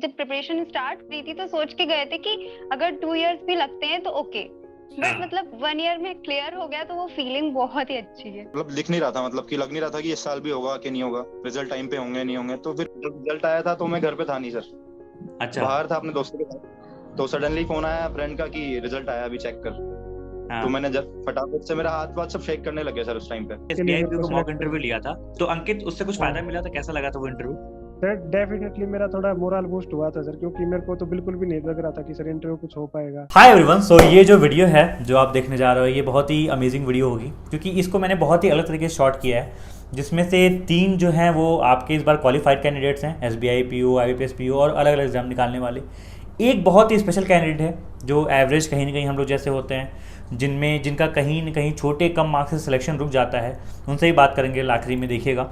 जब preparation start करी थी तो सोच के गए थे कि अगर 2 इयर्स भी लगते हैं तो ओके, बट मतलब 1 ईयर में क्लियर हो गया तो वो फीलिंग बहुत ही अच्छी है। मतलब लिख नहीं रहा था, मतलब कि लग नहीं रहा था कि इस साल भी होगा कि नहीं होगा, रिजल्ट टाइम पे होंगे नहीं होंगे। तो फिर जब रिजल्ट आया था तो मैं घर पे था नहीं सर, अच्छा। बाहर था अपने दोस्तों के साथ। तो सडनली फोन आया फ्रेंड का कि रिजल्ट आया, अभी चेक कर। तो मैंने जब फटाफट से मेरा हाथ वाथ सब शेक करने लग गया सर उस टाइम पे। एसबीआई पीओ का मॉक इंटरव्यू लिया था, तो अंकित उससे कुछ फायदा मिला था? कैसा लगा था वो इंटरव्यू? सर डेफिनेटली मेरा थोड़ा मोरल बूस्ट हुआ था सर, क्योंकि मेरे को तो बिल्कुल भी नहीं लग रहा था कि सर इंटरव्यू कुछ हो पाएगा। हाय एवरीवन, सो ये जो वीडियो है जो आप देखने जा रहे हो ये बहुत ही अमेजिंग वीडियो होगी, क्योंकि इसको मैंने बहुत ही अलग तरीके से शॉट किया है, जिसमें से 3 जो हैं वो आपके इस बार क्वालिफाइड कैंडिडेट्स हैं, एसबीआई पीओ, आईबीपीएस पीओ और अलग अलग एग्जाम निकालने वाले। एक बहुत ही स्पेशल कैंडिडेट है जो एवरेज कहीं ना कहीं हम लोग जैसे होते हैं, जिनका कहीं ना कहीं छोटे कम मार्क्स से सिलेक्शन रुक जाता है, उनसे ही बात करेंगे। आखिरी में देखिएगा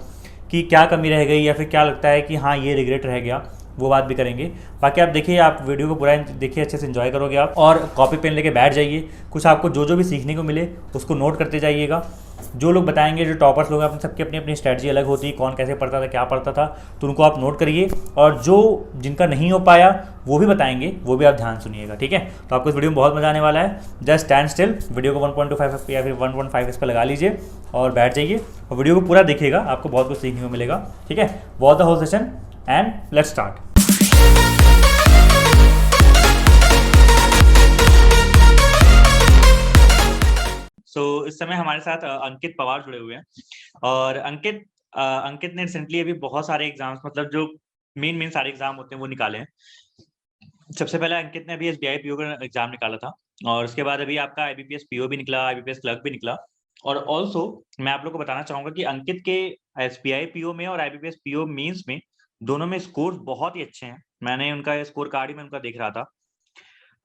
कि क्या कमी रह गई या फिर क्या लगता है कि हाँ ये रिग्रेट रह गया, वो बात भी करेंगे। बाकी आप देखिए, आप वीडियो को पूरा देखिए, अच्छे से एंजॉय करोगे आप, और कॉपी पेन लेके बैठ जाइए। कुछ आपको जो भी सीखने को मिले उसको नोट करते जाइएगा। जो लोग बताएंगे, जो टॉपर्स लोग हैं, अपने सबकी अपनी अपनी स्ट्रैटेजी अलग होती है, कौन कैसे पढ़ता था, क्या पढ़ता था, तो उनको आप नोट करिए। और जो जिनका नहीं हो पाया वो भी बताएंगे, वो भी आप ध्यान सुनिएगा, ठीक है। तो आपको इस वीडियो में बहुत मजा आने वाला है। जस्ट स्टैंड स्टिल, वीडियो को 1.25 या फिर 1.5 इस पर लगा लीजिए और बैठ जाइए, और वीडियो को पूरा देखिएगा, आपको बहुत कुछ सीखने को मिलेगा, ठीक है। Watch the whole session and let's start. इस समय हमारे साथ अंकित पवार जुड़े हुए हैं। और अंकित ने रिसेंटली अभी बहुत सारे एग्जाम्स, मतलब जो मेन सारे एग्जाम होते हैं वो निकाले हैं। सबसे पहले अंकित ने अभी एसबीआई पीओ का एग्जाम निकाला था, और उसके बाद अभी आपका आईबीपीएस पीओ भी निकला, आईबीपीएस क्लर्क भी निकला। और ऑल्सो मैं आप लोग को बताना चाहूंगा कि अंकित के एसबीआई पीओ में और आईबीपीएस पीओ मीन्स में दोनों में स्कोर बहुत ही अच्छे हैं। मैंने उनका स्कोर कार्ड ही में उनका देख रहा था।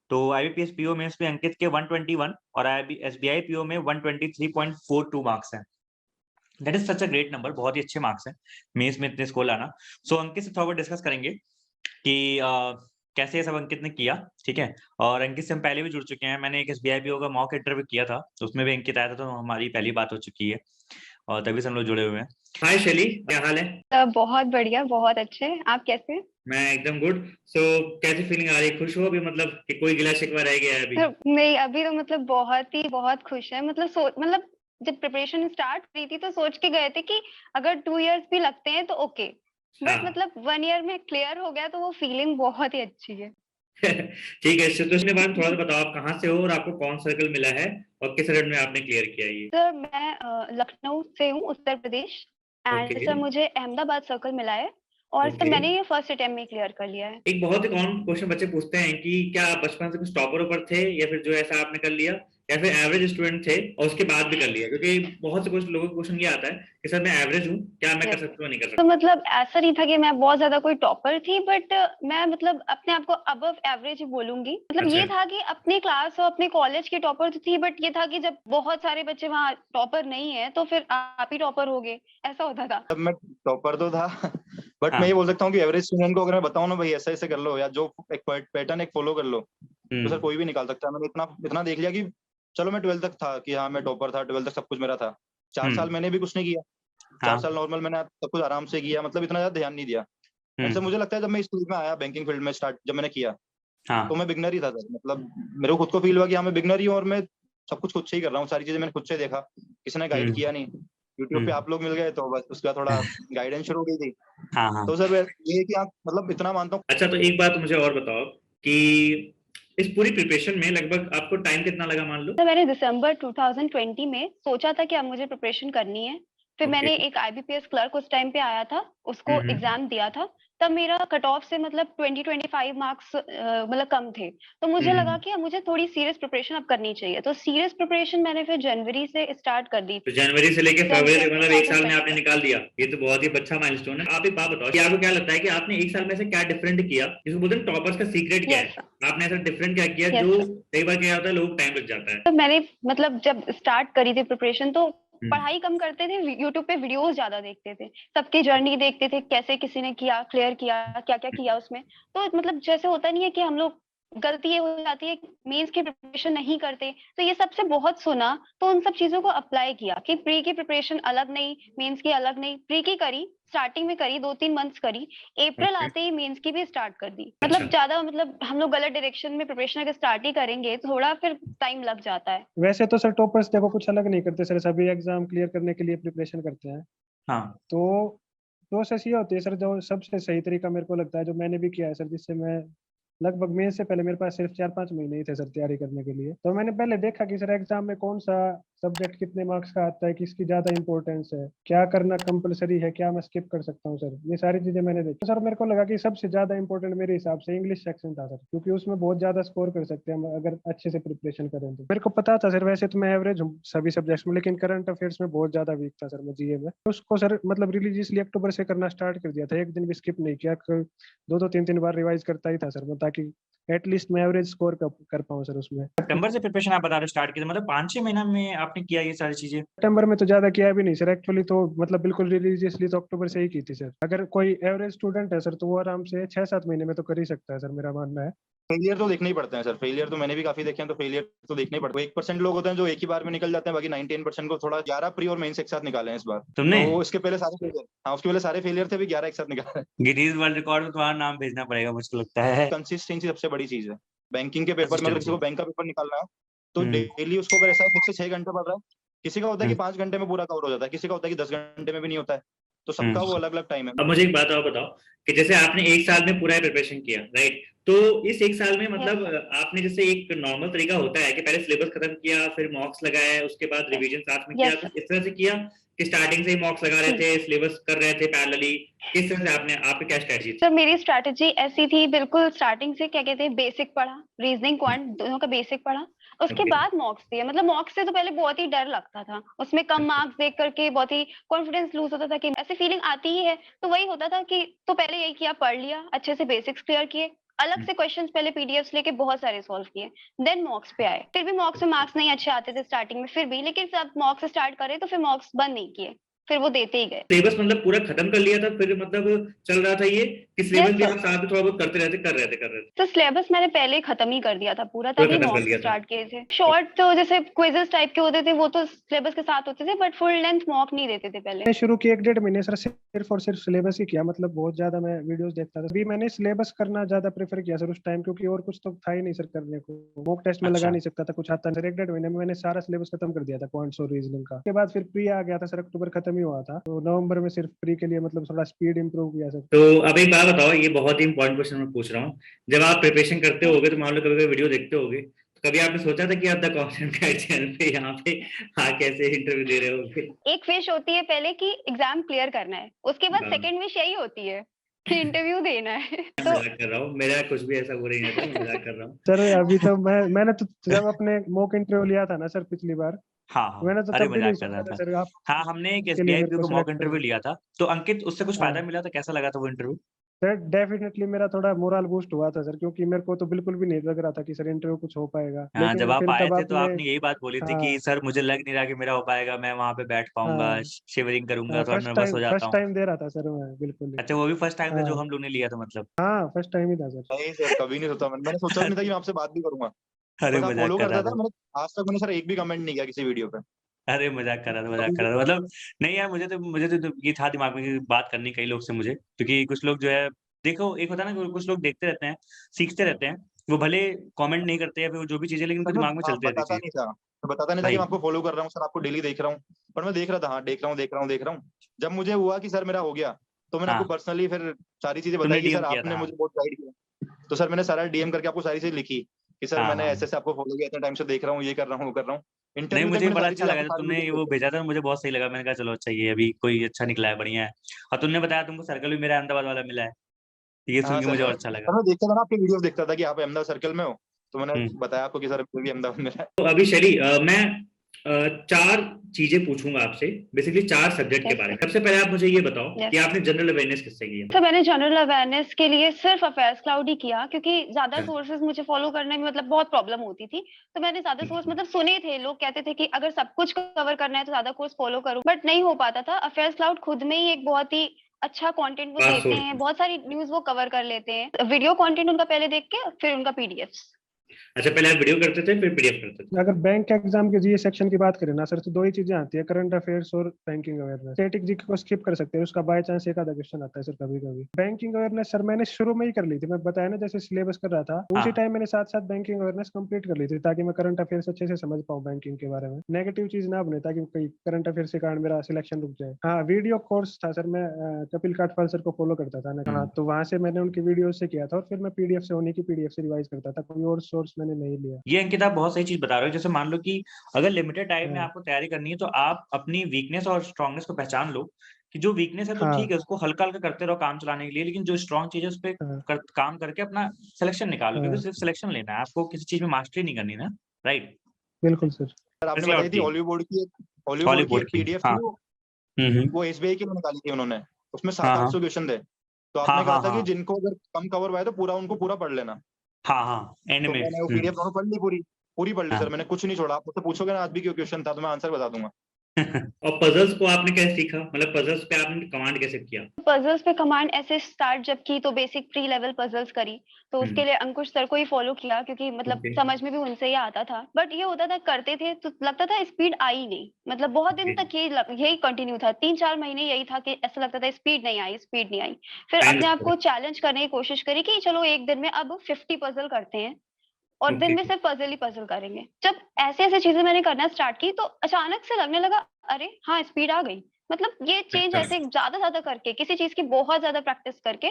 तो आईबीपीएस पीओ में इसमें अंकित के 121 और एसबीआई पीओ में 123.42 मार्क्स हैं। That is such a great number, बहुत ही अच्छे मार्क्स हैं मेंस में इतने स्कोर लाना। सो अंकित से थोड़ा डिस्कस करेंगे कि कैसे ये सब अंकित ने किया, ठीक है। और अंकित से हम पहले भी जुड़ चुके हैं, मैंने एक एसबीआई पीओ का मॉक इंटरव्यू किया था, तो उसमें भी अंकित आया था, तो हमारी पहली बात हो चुकी है और तभी से हम लोग जुड़े हुए हैं। हाय शैली, क्या हाल है? बहुत बढ़िया, बहुत अच्छे। आप कैसे हैं? मैं एकदम गुड। कैसी फीलिंग आ रही है? खुश हो अभी, मतलब कि कोई गिला शिकवा रह गया है अभी? नहीं, अभी तो मतलब बहुत खुश है। मतलब जब प्रिपरेशन स्टार्ट करी थी तो सोच के गए थे कि अगर 2 इयर्स भी लगते हैं तो ओके, बट मतलब 1 ईयर में क्लियर हो गया तो वो फीलिंग बहुत ही अच्छी है। ठीक है, तो इसके बाद थोड़ा सा बताओ, आप कहाँ से हो और आपको कौन सर्कल मिला है और किस रेट में आपने क्लियर किया ये? सर मैं लखनऊ से हूँ, उत्तर प्रदेश। एंड सर मुझे अहमदाबाद सर्कल मिला है, और सर मैंने ये फर्स्ट अटेम्प्ट में क्लियर कर लिया है। एक बहुत ही कॉमन क्वेश्चन बच्चे पूछते हैं कि क्या आप बचपन से कुछ टॉपर ऊपर थे, या फिर जो ऐसा आपने कर लिया, या फिर एवरेज स्टूडेंट थे और उसके बाद भी कर लिया? क्योंकि बहुत से कुछ लोगों को क्वेश्चन ये आता है कि सर मैं एवरेज हूँ, क्या मैं कर सकता हूँ, नहीं कर सकता? तो मतलब ऐसा नहीं था कि मैं बहुत ज्यादा कोई टॉपर थी, बट मैं मतलब अपने आप को अबव एवरेज ही बोलूंगी। मतलब ये था कि अपने क्लास और अपने कॉलेज की टॉपर तो थी, बट ये था कि जब बहुत सारे बच्चे वहाँ टॉपर नहीं है तो फिर आप ही टॉपर हो गए, ऐसा होता था। तब मैं टॉपर तो था बट मैं ये बोल सकता हूँ कि एवरेज स्टूडेंट को अगर मैं बताऊँ ना भाई ऐसे ऐसे कर लो, या जो एक पैटर्न एक फॉलो कर लो, तो सर कोई भी निकाल सकता है। मैंने इतना देख लिया कि चलो मैं 12 तक था कि हाँ मैं टॉपर था, 12 तक सब कुछ मेरा था। 4 साल मैंने भी कुछ नहीं किया, 4 साल नॉर्मल मैंने सब कुछ आराम से किया, मतलब इतना ज्यादा ध्यान नहीं दिया। सर मुझे लगता है जब मैं इस फील्ड में आया, बैंकिंग फील्ड में स्टार्ट जब मैंने किया, तो मैं बिगनर ही था सर। मतलब मेरे को खुद को फील हुआ कि हाँ मैं बिगनर ही हूँ और मैं सब कुछ खुद से ही कर रहा हूँ, सारी चीजें मैंने खुद से देखा, किसी ने गाइड किया नहीं। यूट्यूब पे आप लोग मिल गए तो बस उसका थोड़ा गाइडेंस शुरू हो गई थी। तो सर ये है कि आप मतलब इतना मानता हूँ। अच्छा, तो एक बात मुझे और बताओ कि इस पूरी प्रिपरेशन में लगभग आपको टाइम कितना लगा, मान लो? तो मैंने दिसंबर 2020 में सोचा था कि अब मुझे प्रिपरेशन करनी है। फिर मैंने एक आईबीपीएस क्लर्क उस टाइम पे आया था, उसको एग्जाम दिया था। तब मेरा कट ऑफ से मतलब 20-25 मार्क्स मतलब कम थे। तो मुझे लगा कि अब मुझे थोड़ी सीरियस प्रिपरेशन अब करनी चाहिए। तो सीरियस प्रिपरेशन मैंने फिर जनवरी से स्टार्ट कर दी। तो जनवरी से लेके फरवरी, मतलब 1 साल में आपने निकाल दिया, ये तो बहुत ही अच्छा माइलस्टोन है। आप एक बात बताओ कि आपको क्या लगता है कि आपने 1 साल में से क्या डिफरेंट किया, जिसको बोलते हैं टॉपर्स का सीक्रेट क्या है? आपने ऐसा डिफरेंट क्या किया जो कई बार क्या होता है, लोग टाइम लग जाता है? तो मैंने मतलब जब स्टार्ट करी थी प्रिपरेशन तो पढ़ाई कम करते थे, यूट्यूब पे वीडियोस ज्यादा देखते थे, सबकी जर्नी देखते थे, कैसे किसी ने किया, क्लियर किया, क्या क्या किया उसमें। तो मतलब जैसे होता नहीं है कि हम लोग गलती ये हो जाती है मेंस की प्रिपरेशन नहीं करते, तो ये सबसे बहुत सुना, तो उन सब चीजों को अप्लाई किया कि प्री की प्रिपरेशन अलग नहीं, मेंस की अलग नहीं। प्री की करी, स्टार्टिंग में करी, 2-3 मंथ्स करी, अप्रैल आते ही मेंस की भी स्टार्ट कर दी। मतलब ज्यादा मतलब हम लोग गलत डायरेक्शन में प्रिपरेशन अगर स्टार्ट ही करेंगे तो थोड़ा फिर टाइम लग जाता है। वैसे तो सर टॉपर्स देखो कुछ अलग नहीं करते सर, सभी एग्जाम क्लियर करने के लिए प्रिपरेशन करते हैं। हाँ तो प्रोसेस ये होती है सर, जो सबसे सही तरीका मेरे को लगता है, जो मैंने भी किया है सर, जिससे मैं लगभग मेन से पहले मेरे पास सिर्फ 4-5 महीने ही थे सर तैयारी करने के लिए। तो मैंने पहले देखा कि सर एग्जाम में कौन सा सब्जेक्ट कितने मार्क्स का आता है, किसकी ज्यादा इंपॉर्टेंस है, क्या करना कंपलसरी है, क्या मैं स्किप कर सकता हूँ सर, ये सारी चीजें मैंने देखी। तो सर मेरे को लगा कि सबसे ज्यादा इंपॉर्टेंट मेरे हिसाब से इंग्लिश सेक्शन था सर, क्योंकि उसमें बहुत ज्यादा स्कोर कर सकते हैं हम अगर अच्छे से प्रिपरेशन करें तो। मेरे को पता था सर, वैसे तो मैं एवरेज हूँ सभी सब्जेक्ट्स में, लेकिन करंट अफेयर्स में बहुत ज्यादा वीक था सर मैं जीए में। उसको सर मतलब रिलीजियसली अक्टूबर से करना स्टार्ट कर दिया था, एक दिन भी स्किप नहीं किया, 2-3 बार रिवाइज करता ही था सर मैं, ताकि एटलीस्ट मैं एवरेज स्कोर कर पाऊँ सर उसमें। सितंबर से प्रिपरेशन आप बता रहे स्टार्ट की, मतलब 5-6 महीना में आपने किया ये सारी चीजें? सितंबर में तो ज्यादा किया भी नहीं सर एक्चुअली, तो मतलब बिल्कुल रिलीजियसली तो अक्टूबर से ही की थी सर। अगर कोई एवरेज स्टूडेंट है सर तो वो आराम से 6-7 महीने में तो कर ही सकता है सर, मेरा मानना है। फेलियर तो देखने ही पड़ते हैं सर, फेलियर तो मैंने भी काफी देखे हैं, तो फेलियर तो देखने ही पड़ते हैं। 1% लोग होते हैं जो एक ही बार में निकल जाते हैं, बाकी 98% को थोड़ा 11 प्री और मेंस एक साथ निकाले हैं इस बार। तुमने? तो इसके पहले सारे फेलियर, हाँ उसके पहले सारे फेलियर थे, भी 11 एक साथ निकाले। गिनीज वर्ल्ड रिकॉर्ड में तुम्हारा नाम भेजना पड़ेगा मुझको लगता है। कंसिस्टेंसी सबसे बड़ी चीज है बैंकिंग के पेपर में। अगर किसी को बैंक का पेपर निकालना है तो हम्म। डेली उसको अगर ऐसा 5 से 6 घंटे पढ़ रहा है, किसी का होता है कि 5 घंटे में पूरा कवर हो जाता है, किसी का होता है कि 10 घंटे में भी नहीं होता है, तो सबका वो अलग अलग टाइम है। अब मुझे एक बात और बताओ कि जैसे आपने एक साल में पूरा प्रिपरेशन किया, राइट, तो इस एक साल में मतलब आपने जैसे एक नॉर्मल तरीका होता है कि पहले सिलेबस खत्म किया, फिर मॉक्स लगाया, उसके बाद रिवीजन साथ में किया, Yes. कुछ इस तरह से किया कि स्टार्टिंग से ही मॉक्स लगा रहे थे, सिलेबस कर रहे थे पैरेलली, किस तरह से आपने, आपकी क्या स्ट्रेटजी थी? सर मेरी स्ट्रैटेजी ऐसी थी, बिल्कुल स्टार्टिंग से क्या कहते हैं बेसिक पढ़ा, रीजनिंग क्वांट दोनों का बेसिक पढ़ा, उसके Okay. बाद मॉक्स दिए। मतलब मॉक्स से तो पहले बहुत ही डर लगता था, उसमें कम मार्क्स देख करके बहुत ही कॉन्फिडेंस लूज होता था कि ऐसी फीलिंग आती ही है। तो वही होता था कि तो पहले यही किया, पढ़ लिया, अच्छे से बेसिक्स क्लियर किए, अलग से क्वेश्चंस पहले पीडीएफ्स लेके बहुत सारे सॉल्व किए, देन मॉक्स पे आए। फिर भी मॉक्स में मार्क्स नहीं अच्छे आते थे स्टार्टिंग में, फिर भी, लेकिन जब मॉक्स से स्टार्ट करे तो फिर मॉक्स बंद नहीं किए, फिर वो देते ही गए। सिलेबस मतलब पूरा खत्म कर लिया था, फिर मतलब चल रहा था ये कि सिलेबस भी आप साथ में थोड़ा बहुत करते रहते, कर रहे थे? तो सिलेबस मैंने पहले ही खत्म ही कर दिया था पूरा, पूरा तभी खत्म कर मॉक्स लिया था। स्टार्ट किए थे। शॉर्ट तो जैसे क्विजेस टाइप के होते थे वो तो सिलेबस के साथ होते थे, बट फुल लेंथ मॉक नहीं देते थे पहले। मैं शुरू किए 1-1.5 महीने सर सिर्फ और सिर्फ सिलेबस ही किया, मतलब बहुत ज्यादा मैं वीडियोस देखता था। अभी मैंने सिलेबस करना ज्यादा प्रेफर किया सर उस टाइम, क्योंकि और कुछ तो था ही नहीं सर करने को, मॉक टेस्ट में लगा नहीं सकता था, कुछ आता नहीं सर। 1-1.5 महीने में मैंने सारा सिलेबस खत्म कर दिया था क्वांट्स और रीजनिंग का। उसके बाद फिर प्री आ गया था सर, अक्टूबर खत्म ही हुआ था, तो नवंबर में सिर्फ प्री के लिए मतलब थोड़ा स्पीड इंप्रूव किया सर। तो अब एक बात बताओ, ये बहुत ही इंपॉर्टेंट क्वेश्चन मैं पूछ रहा हूँ, जब आप प्रिपरेशन करते होगे तो मान लो कभी कभी वीडियो देखते होगे, तो कभी आपने सोचा था कि आप द कंटेंट गाइड चैनल पे यहाँ पे कैसे इंटरव्यू दे रहे होगे? एक विश होती है पहले कि एग्जाम क्लियर करना है, उसके बाद हाँ। सेकंड विश यही होती है कि इंटरव्यू देना है। तो मजाक कर रहा हूँ, मेरा कुछ भी ऐसा हो नहीं था, मजाक कर रहा हूँ। सर अभी तो मैंने तो जब अपने मॉक इंटरव्यू लिया था ना सर पिछली बार, हाँ हाँ, मैंने तो अरे तब भी नहीं मजाक कर रहा सोचा था था। सर आप हाँ, हमने एक के लिए मेरे SBI को का मॉक सिलेक्ट इंटरव्यू करें। लिया था, तो अंकित उससे कुछ फायदा हाँ मिला था? कैसा लगा था वो इंटरव्यू? सर डेफिनेटली मेरा थोड़ा मोरल बूस्ट हुआ था सर, क्योंकि मेरे को तो बिल्कुल भी नहीं लग रहा था कि सर इंटरव्यू कुछ हो पाएगा, हाँ, जब लेकिन आप फिर आए तब थे तो आपने आपने यही बात बोली थी कि हाँ सर मुझे लग नहीं रहा कि मेरा हो पाएगा, मैं वहां पे बैठ पाऊंगा, हाँ शिवरिंग करूंगा, थोड़ा नर्वस हो जाता फर्स्ट हूँ। टाइम दे रहा था सर मैं, बिल्कुल ही। अच्छा, वो भी फर्स्ट टाइम था जो हाँ हम लोग ने लिया था मतलब? हाँ फर्स्ट टाइम ही था सर। नहीं सर, कभी नहीं सोचा मैंने सोचा भी नहीं था कि मैं आपसे बात भी करूंगा। अरे बस आप मजाक फॉलो कर रहा करता था, था। मैंने आज तक मैंने सर एक भी कमेंट नहीं किया किसी वीडियो पे। अरे मजाक कर रहा था, मजाक कभी कर भी। रहा था मतलब। नहीं यार, मुझे तो ये था दिमाग में कि बात करनी कई लोग से मुझे, क्योंकि कुछ लोग जो है, देखो एक होता है ना कि कुछ लोग देखते रहते हैं, सीखते रहते हैं, वो भले कमेंट नहीं करते या फिर जो भी चीजें, लेकिन उनके सर मैं दिमाग में चलती रहती बताता चीज। नहीं था, मैं बताता नहीं था कि भाई मैं आपको फॉलो कर रहा हूँ सर, आपको डेली देख रहा हूँ। पर मैं देख रहा था, हाँ देख रहा हूँ देख रहा हूँ देख रहा हूँ। जब मुझे हुआ कि सर मेरा हो गया, तो मैंने आपको हाँ, पर्सनली फिर सारी चीजें तुमने बताई कि डीएम सर किया था। आपने हाँ मुझे बहुत गाइड किया। तो सर मैंने सारा डीएम करके आपको सारी चीजें लिखी कि सर हाँ मैंने हाँ। ऐसे से आपको फॉलो किया, इतने टाइम से देख रहा हूँ, ये कर रहा हूँ वो कर रहा हूँ। नहीं, इंटरव्यू तक मुझे मैंने बड़ा सारी अच्छा चीजें लगा आपको जब सारी तुमने वीडियो वो भेजी। भेजा था, मुझे बहुत सही लगा, मैंने कहा चलो अच्छा, ये अभी कोई अच्छा निकला है, बढ़िया है। और तुमने बताया तुमको सर्कल भी मेरा अहमदाबाद वाला मिला है, ये सुन हाँ के सर, मुझे और अच्छा लगा। मैं देखता था ना आपके वीडियो, देखता था कि आप अहमदाबाद सर्कल में हो, तो मैंने हम्म। बताया आपको कि सर मुझे भी अहमदाबाद में है। तो अभी शरी, मैं 4 चीजें पूछूंगा आपसे, बेसिकली 4 सब्जेक्ट के Yes, बारे में। sir. सबसे पहले आप मुझे ये बताओ Yes. कि आपने जनरल अवेयरनेस किससे की है? तो मैंने जनरल अवेयरनेस के लिए सिर्फ अफेयर्स क्लाउड ही किया, क्योंकि ज्यादा सोर्सेज मुझे फॉलो करने में मतलब बहुत प्रॉब्लम होती थी। तो मैंने ज्यादा सोर्स मतलब सुने थे, लोग कहते थे कि अगर सब कुछ कवर करना है तो ज्यादा कोर्स फॉलो करूं, बट नहीं हो पाता था। अफेयर्स क्लाउड खुद में ही एक बहुत ही अच्छा कंटेंट वो पास देते सोर्स। हैं, बहुत सारी न्यूज वो कवर कर लेते हैं। वीडियो कंटेंट उनका पहले देख के फिर उनका पीडीएफ्स। अच्छा, पहले आप वीडियो करते थे फिर पीडीएफ करते थे? अगर बैंक एग्जाम के जीए सेक्शन की बात करें ना सर, तो दो ही चीजें आती है, करंट अफेयर्स और बैंकिंग अवेयरनेस। स्टैटिक जीके को स्किप कर सकते हैं, उसका बाय चांस एक आधा क्वेश्चन आता है सर कभी कभी। बैंकिंग अवेयरनेस सर मैंने शुरू में ही कर ली थी, मैं बताया ना जैसे सिलेबस कर रहा था उसी टाइम मैंने साथ साथ बैंकिंग अवेयरनेस कंप्लीट कर ली थी, ताकि मैं करंट अफेयर्स अच्छे से समझ पाऊँ बैंकिंग के बारे में, नेगेटिव चीज ना बने ताकि कोई करंट अफेयर्स के कारण मेरा सिलेक्शन रुक जाए। हाँ, वीडियो कोर्स था सर, मैं कपिल काठपाल सर को फॉलो करता था ना, हाँ, तो वहां से मैंने उनकी वीडियो से किया था, और फिर मैं पीडीएफ से उन्हीं की पीडीएफ से रिवाइज करता था, कोई और सोर्स मैंने नहीं लिया। ये अंकित आप बहुत सही चीज बता रहे हो। जैसे मान लो कि अगर लिमिटेड टाइम में हाँ। आपको तैयारी करनी है, तो आप अपनी वीकनेस और स्ट्रांगनेस को पहचान लो कि जो वीकनेस है तो हाँ। ठीक है, उसको हल्का हल्का करते रहो काम चलाने के लिए, लेकिन जो स्ट्रांग चीज है उस पर हाँ। काम करके अपना सिलेक्शन निकालो, क्योंकि हाँ। सिर्फ सिलेक्शन लेना है, आपको किसी चीज में मास्टरी नहीं करनी ना, राइट? बिल्कुल सर। सर आपने इसलिए बताई थी होती है हॉलीवुड की एक पीडीएफ थी, वो एसबीआई के लिए निकाली थी उन्होंने, उसमें 700-800 क्वेश्चन थे, तो आपने कहा था कि जिनको अगर कम कवर हुआ है तो उनको पूरा पढ़ लेना। हाँ एंड तो में मैंने वो पीडीएफ दोनों पढ़ ली, पूरी पढ़ ली सर, मैंने कुछ नहीं छोड़ा। आप मुझसे पूछोगे ना आज भी क्यों क्वेश्चन था तो मैं आंसर बता दूंगा। और पजल्स को आपने कैसे सीखा, मतलब पजल्स पे आपने कमांड कैसे किया? पजल्स पे कमांड ऐसे स्टार्ट जब की तो बेसिक प्री लेवल पजल्स करी, तो उसके लिए अंकुश सर को ही फॉलो किया, क्योंकि मतलब Okay. समझ में भी उनसे ही आता था। बट ये होता था करते थे तो लगता था स्पीड आई नहीं, मतलब बहुत दिन Okay. तक यही कंटिन्यू था, 3-4 महीने यही था कि ऐसा लगता था स्पीड नहीं आई, स्पीड नहीं आई। फिर Time अपने आप लगता को चैलेंज करने की कोशिश करी कि चलो एक दिन में अब 50 पजल करते हैं, और दिन में Okay. सिर्फ पजल ही पजल करेंगे। जब ऐसे ऐसे चीजें मैंने करना स्टार्ट की तो अचानक से लगने लगा अरे हाँ स्पीड आ गई। मतलब ये चेंज अच्छा। ऐसे ज्यादा करके, किसी चीज की बहुत ज्यादा प्रैक्टिस करके,